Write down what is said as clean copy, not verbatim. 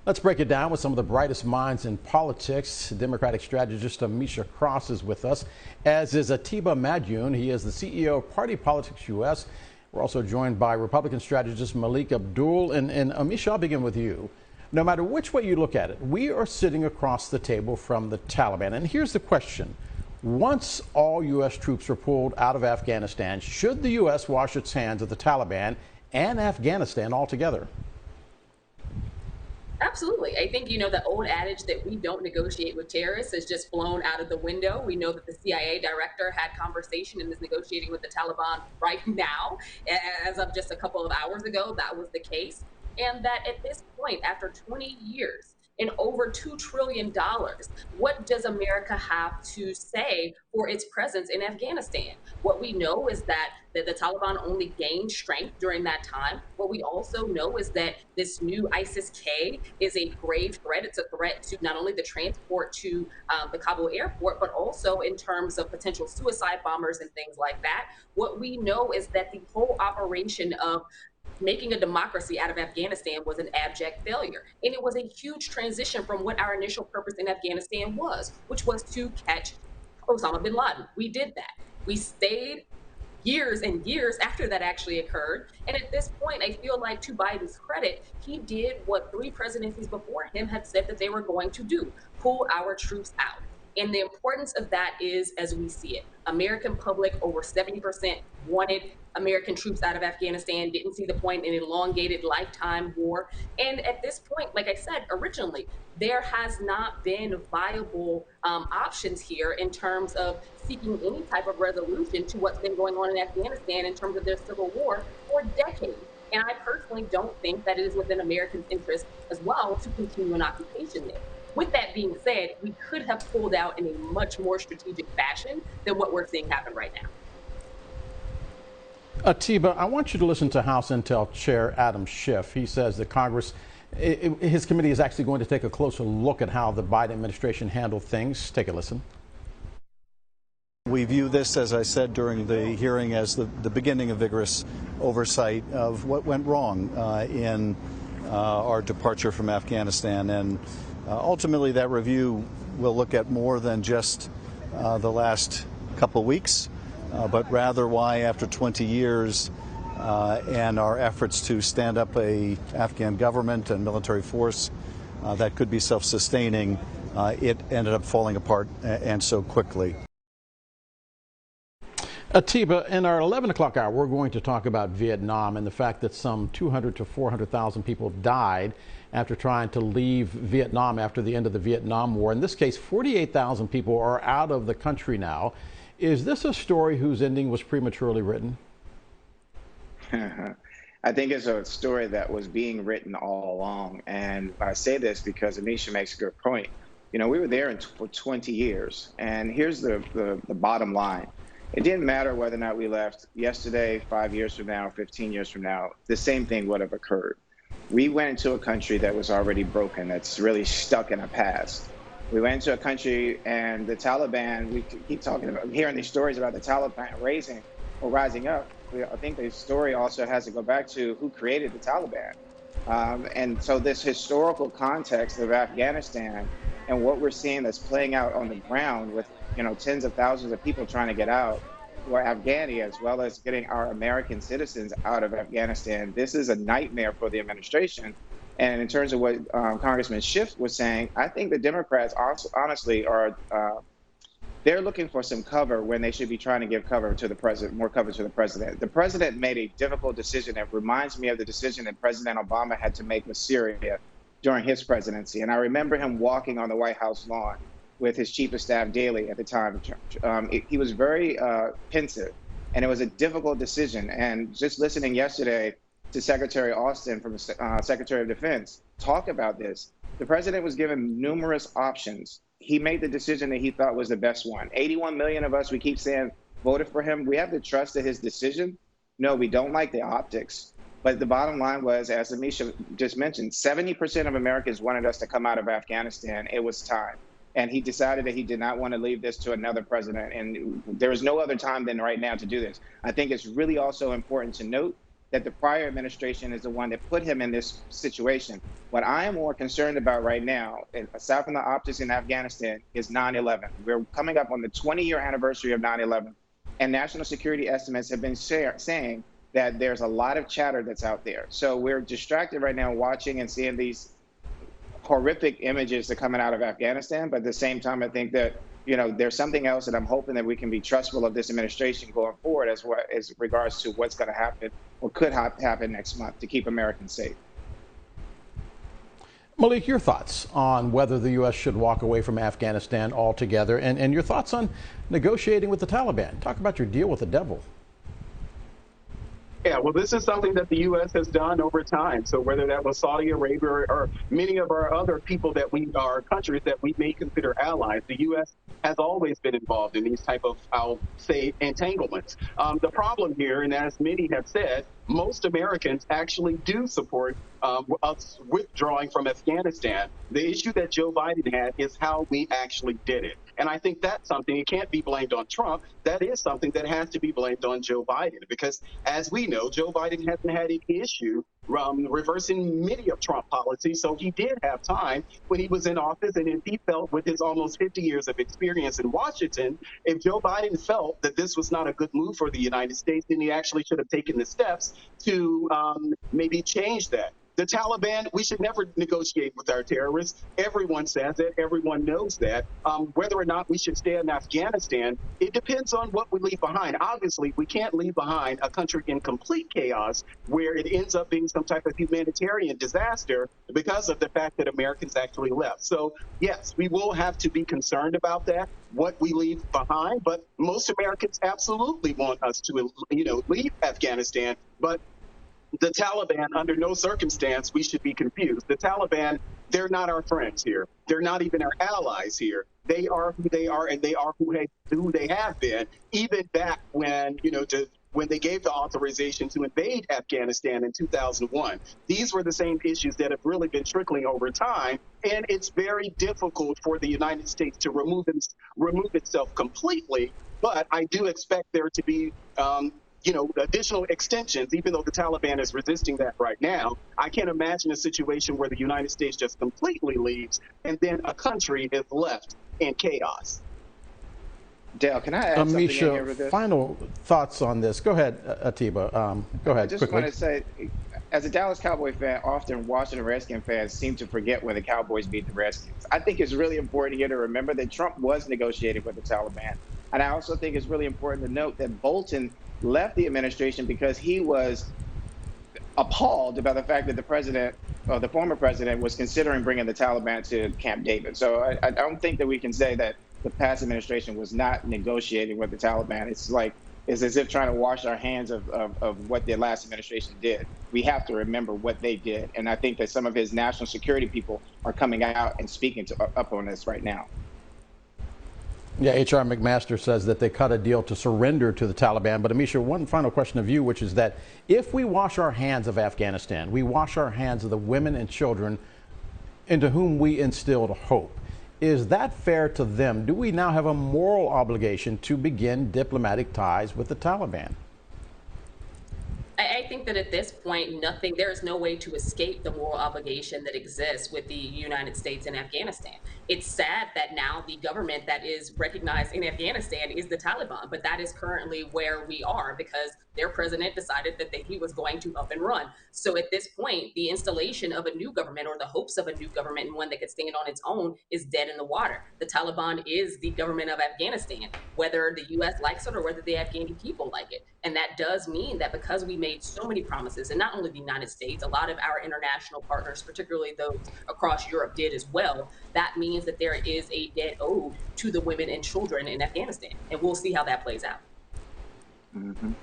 Let's break it down with some of the brightest minds in politics. Democratic strategist Ameshia Cross is with us, as is Atiba Madyun. He is the CEO of Party Politics U.S. We're also joined by Republican strategist Melik Abdul. And Ameshia, I'll begin with you. No matter which way you look at it, we are sitting across the table from the Taliban. And here's the question. Once all U.S. troops are pulled out of Afghanistan, should the U.S. wash its hands of the Taliban and Afghanistan altogether? Absolutely. I think, the old adage that we don't negotiate with terrorists has just flown out of the window. We know that the CIA director had conversation and is negotiating with the Taliban right now. As of just a couple of hours ago, that was the case. And that at this point, after 20 years and over $2 trillion, what does America have to say for its presence in Afghanistan? What we know is that the Taliban only gained strength during that time. What we also know is that this new ISIS-K is a grave threat. It's a threat to not only the transport to the Kabul airport, but also in terms of potential suicide bombers and things like that. What we know is that the whole operation of making a democracy out of Afghanistan was an abject failure. And it was a huge transition from what our initial purpose in Afghanistan was, which was to catch Osama bin Laden. We did that. We stayed years and years after that actually occurred. And at this point, I feel like, to Biden's credit, he did what 3 presidencies before him had said that they were going to do: pull our troops out. And the importance of that is, as we see it, American public, over 70% wanted American troops out of Afghanistan, didn't see the point in an elongated lifetime war. And at this point, like I said originally, there has not been viable options here in terms of seeking any type of resolution to what's been going on in Afghanistan in terms of their civil war for decades. And I personally don't think that it is within Americans' interest as well to continue an occupation there. With that being said, we could have pulled out in a much more strategic fashion than what we're seeing happen right now. Atiba, I want you to listen to House Intel Chair Adam Schiff. He says that Congress, his committee is actually going to take a closer look at how the Biden administration handled things. Take a listen. We view this, as I said during the hearing, as the beginning of vigorous oversight of what went wrong in our departure from Afghanistan. And ultimately, that review will look at more than just the last couple weeks, but rather why, after 20 years and our efforts to stand up a Afghan government and military force that could be self-sustaining, it ended up falling apart, and so quickly. Atiba, in our 11 o'clock hour, we're going to talk about Vietnam and the fact that some 200 to 400,000 people died after trying to leave Vietnam after the end of the Vietnam War. In this case, 48,000 people are out of the country now. Is this a story whose ending was prematurely written? I think it's a story that was being written all along. And I say this because Ameshia makes a good point. We were there for 20 years. And here's the bottom line. It didn't matter whether or not we left yesterday, 5 years from now, 15 years from now, the same thing would have occurred. We went into a country that was already broken, that's really stuck in a past. We went into a country, and the Taliban, we keep talking about, hearing these stories about the Taliban rising up. I think the story also has to go back to who created the Taliban. And so this historical context of Afghanistan and what we're seeing that's playing out on the ground with tens of thousands of people trying to get out, who are Afghani, as well as getting our American citizens out of Afghanistan. This is a nightmare for the administration. And in terms of what Congressman Schiff was saying, I think the Democrats honestly are, they're looking for some cover when they should be trying to give cover to the president, more cover to the president. The president made a difficult decision that reminds me of the decision that President Obama had to make with Syria during his presidency. And I remember him walking on the White House lawn with his chief of staff, Daley, at the time. He was very pensive, and it was a difficult decision. And just listening yesterday to Secretary Austin from Secretary of Defense talk about this, the president was given numerous options. He made the decision that he thought was the best one. 81 million of us, we keep saying, voted for him. We have to trust in his decision. No, we don't like the optics. But the bottom line was, as Ameshia just mentioned, 70% of Americans wanted us to come out of Afghanistan. It was time. And he decided that he did not want to leave this to another president. And there is no other time than right now to do this. I think it's really also important to note that the prior administration is the one that put him in this situation. What I am more concerned about right now, aside from the optics in Afghanistan, is 9/11. We're coming up on the 20-year anniversary of 9/11, and national security estimates have been saying that there's a lot of chatter that's out there. So we're distracted right now watching and seeing these horrific images that are coming out of Afghanistan. But at the same time, I think that, there's something else that I'm hoping that we can be trustful of this administration going forward as regards to what's going to happen or could happen next month to keep Americans safe. Melik, your thoughts on whether the U.S. should walk away from Afghanistan altogether, and your thoughts on negotiating with the Taliban. Talk about your deal with the devil. Yeah, well, this is something that the U.S. has done over time. So whether that was Saudi Arabia or many of our other people countries that we may consider allies, the U.S. has always been involved in these type of, I'll say, entanglements. The problem here, and as many have said, most Americans actually do support us withdrawing from Afghanistan. The issue that Joe Biden had is how we actually did it. And I think that's something, it can't be blamed on Trump. That is something that has to be blamed on Joe Biden, because as we know, Joe Biden hasn't had any issue reversing many of Trump policies. So he did have time when he was in office, and if he felt with his almost 50 years of experience in Washington, if Joe Biden felt that this was not a good move for the United States, then he actually should have taken the steps to maybe change that. The Taliban, we should never negotiate with our terrorists. Everyone says it. Everyone knows that. Whether or not we should stay in Afghanistan, it depends on what we leave behind. Obviously, we can't leave behind a country in complete chaos where it ends up being some type of humanitarian disaster because of the fact that Americans actually left. So, yes, we will have to be concerned about that, what we leave behind. But most Americans absolutely want us to, leave Afghanistan. But the Taliban, under no circumstance, we should be confused. The Taliban, they're not our friends here. They're not even our allies here. They are who they are, and they are who they have been, even back when, when they gave the authorization to invade Afghanistan in 2001. These were the same issues that have really been trickling over time, and it's very difficult for the United States to remove itself completely. But I do expect there to be additional extensions, even though the Taliban is resisting that right now. I can't imagine a situation where the United States just completely leaves and then a country is left in chaos. Dale, can I add something in here with Ameshia, this? final thoughts on this. Go ahead, Atiba. Go ahead, I just quickly. want to say, as a Dallas Cowboy fan, often Washington Redskins fans seem to forget when the Cowboys beat the Redskins. I think it's really important here to remember that Trump was negotiating with the Taliban. And I also think it's really important to note that Bolton left the administration because he was appalled about the fact that the president, or the former president, was considering bringing the Taliban to Camp David. So I don't think that we can say that the past administration was not negotiating with the Taliban. It's as if trying to wash our hands of what the last administration did. We have to remember what they did. And I think that some of his national security people are coming out and speaking up on this right now. Yeah, H.R. McMaster says that they cut a deal to surrender to the Taliban. But Ameshia, one final question of you, which is that if we wash our hands of Afghanistan, we wash our hands of the women and children into whom we instilled hope. Is that fair to them? Do we now have a moral obligation to begin diplomatic ties with the Taliban? I think that at this point, there is no way to escape the moral obligation that exists with the United States and Afghanistan. It's sad that now the government that is recognized in Afghanistan is the Taliban, but that is currently where we are because their president decided that he was going to up and run. So at this point, the installation of a new government or the hopes of a new government and one that could stand on its own is dead in the water. The Taliban is the government of Afghanistan, whether the U.S. likes it or whether the Afghani people like it. And that does mean that because we made so many promises, and not only the United States, a lot of our international partners, particularly those across Europe, did as well. That means that there is a debt owed to the women and children in Afghanistan. And we'll see how that plays out. Mm-hmm.